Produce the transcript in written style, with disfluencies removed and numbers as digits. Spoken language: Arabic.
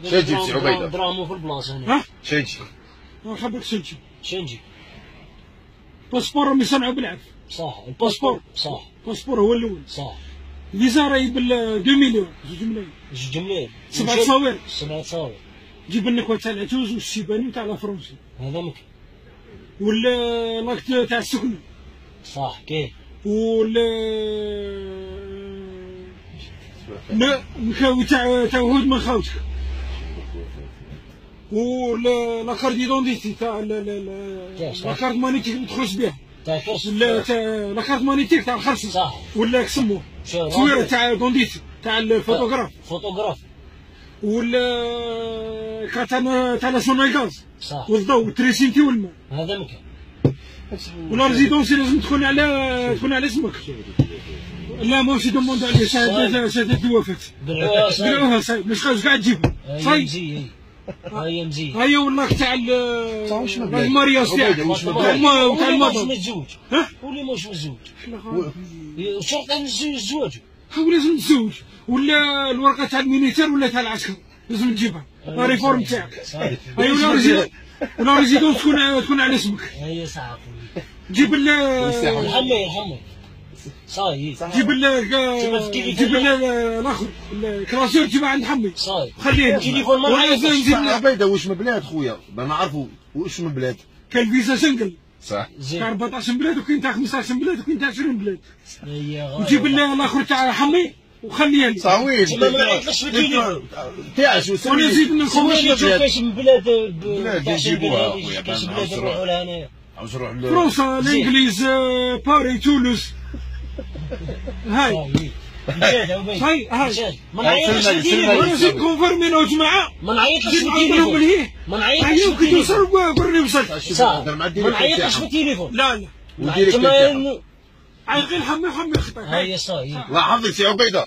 شنجي سي عبيده دراهمو في البلاصه هنا. ها شنجي خبرك شنجي شنجي باسبور راهم يصنعوا بالعرف. صح الباسبور صح الباسبور هو الاول صح. الفيزا راهي بال 2 مليون 2 ملايين 2 ملايين 7 تصاوير 7 تصاوير. جيب النكوه تاع العجوز والشيباني وتاع الفرنسي هذا ممكن لاكت تاع السكنه صح كاين لا مكاوي تاع هود من خاوتك لا كارت ديدونتيتي تاع لا كارت مانيتيك اللي تخرج بها تاع كرسي لا كارت مانيتيك تاع الخرسي صح ولا كسموه تصويره تاع دونديتي تاع الفوتوغراف ولا كارت تاع لا غاز صح والضوء والتريسينتي والماء هذا ممكن. ولا ريزيدونسي لازم تكون على اسمك. لا ماشي دوموند عليه شهادة الوفاة بالعوها صاي مش خاص كاع تجيبها صاي هاي مزيان هيا والله تاع المارياج تاعك وتاع المطر متزوج واللي مش متزوج شرط الزواج هو لازم تزوج ولا الورقه تاع المينيتير ولا تاع العسكر لازم تجيبها الريفورم تاعك. هيا ولا ريزيدونس تكون على اسمك. هيا صح جيب الحمي صاي جيب الاخر الكراسير جيبها عند حمي صاي خليه التليفون ما نزيد عبيده واش من بلاد خويا باش نعرفوا واش من بلاد. كاين فيزا سنجل صح كاين 14 بلاد وكاين تاع 15 بلاد وكاين تاع 20 بلاد. وجيب الاخر تاع حمي وخليها لي صاوير ما نعيطلكش في التليفون تاعش وانا نزيد منكم باش نشوف كاش من بلاد نجيبوها خويا كاش بلاد نروحوا لهنايا عاوز نروح فرنسا الانجليز باري تونس هاي ما نعيطلكش في التليفون. وانا زيد كونفيرمينا يا جماعه ما نعيطلكش في التليفون ما نعيطلكش في كي توصل قرني وصلت ما نعيطلكش في التليفون. لا لا عايقين حمي خطا. هيا صاي الله يحفظك سي عبيده.